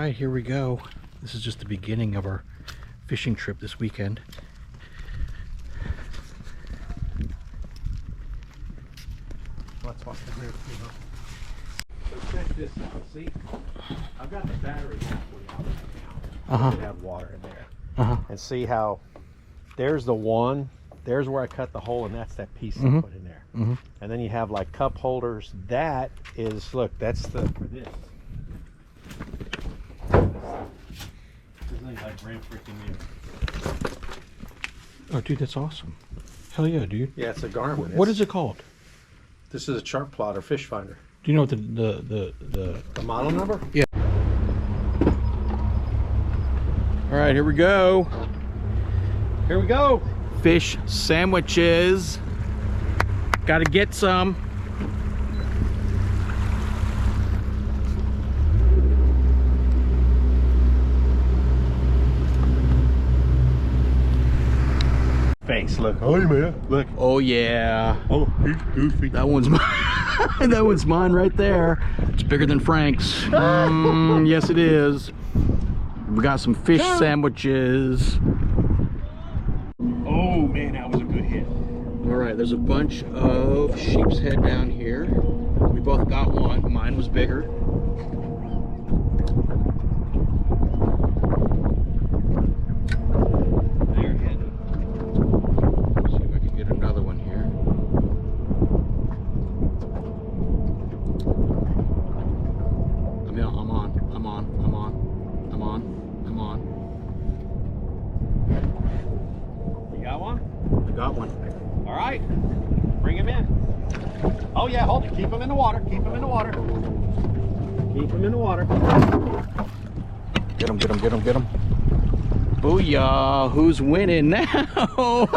right, here we go. This is just the beginning of our fishing trip this weekend. Let's watch the group. So check this out. See, I've got the battery halfway out right now. Have water in there. And see how there's the one. There's where I cut the hole, and that's that piece I put in there. And then you have like cup holders. That is, look, that's the for this. This thing's like brand freaking new. Oh, dude, that's awesome. Hell yeah, dude. Yeah, it's a Garmin. What is it called? This is a chart plotter fish finder. Do you know what the model number? Yeah. All right, here we go. Here we go. Fish sandwiches. Got to get some. Face, look. Oh man, look. Oh yeah. Oh, he's goofy. That one's mine. That one's mine right there. It's bigger than Frank's. Yes, it is. We got some fish sandwiches. Oh man, that was a good hit. All right, there's a bunch of sheep's head down here. We both got one. Mine was bigger. Oh yeah, hold it. Keep them in the water. Keep them in the water. Keep them in the water. Get him, get him, get him, get him. Booyah! Who's winning now? All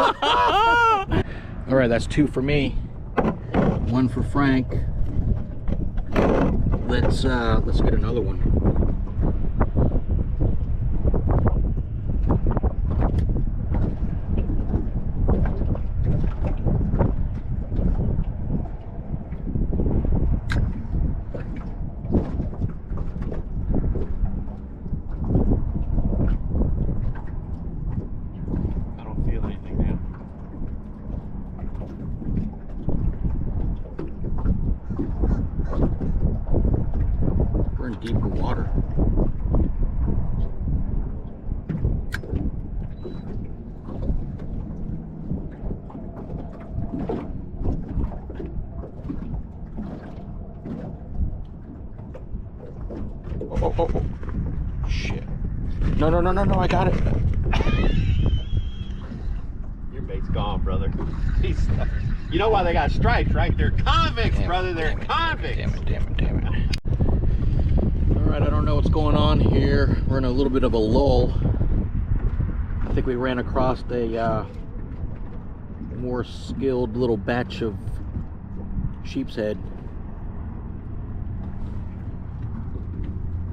right, that's 2 for me. 1 for Frank. Let's get another one. Deeper water. Oh. Shit. No, I got it. Your bait's gone, brother. You know why they got stripes, right? They're convicts, brother. They're convicts. Damn it. Alright, I don't know what's going on here. We're in a little bit of a lull. I think we ran across a more skilled little batch of sheep's head.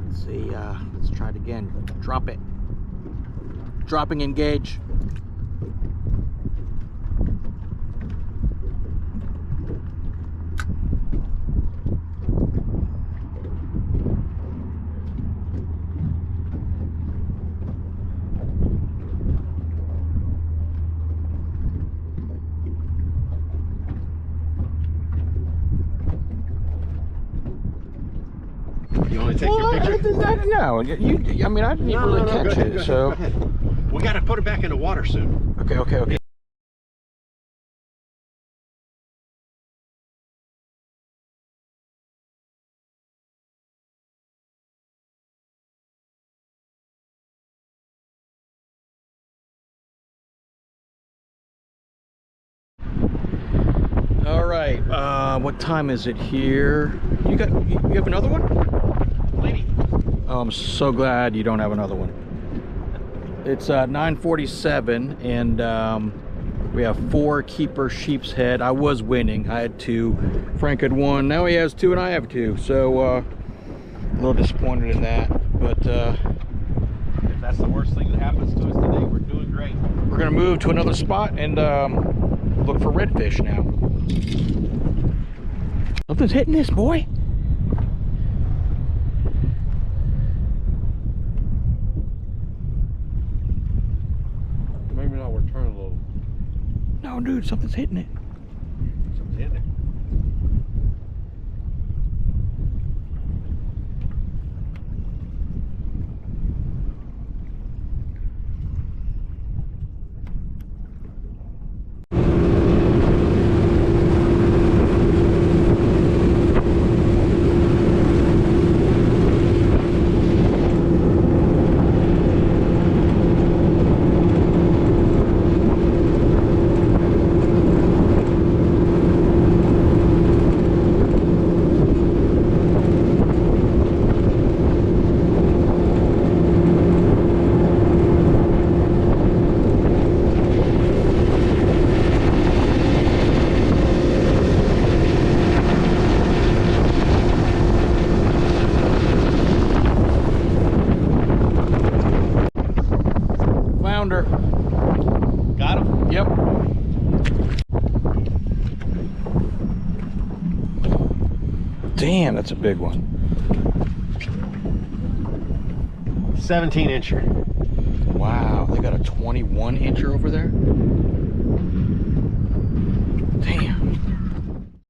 Let's see, let's try it again. Drop it. Dropping engage. Take your picture? No, I mean, I didn't really catch it, so. Go ahead. We got to put it back in the water soon. Okay. All right, what time is it here? You have another one? Lady. Oh, I'm so glad you don't have another one. It's 9:47, and we have 4 keeper sheep's head. I was winning. I had 2. Frank had 1. Now he has 2, and I have 2. So a little disappointed in that. But if that's the worst thing that happens to us today, we're doing great. We're gonna move to another spot and look for redfish now. Something's hitting this, boy. Oh, dude, something's hitting it. Something's in there. Flounder. Got him? Yep. Damn, that's a big one. 17 incher. Wow, they got a 21 incher over there. Damn.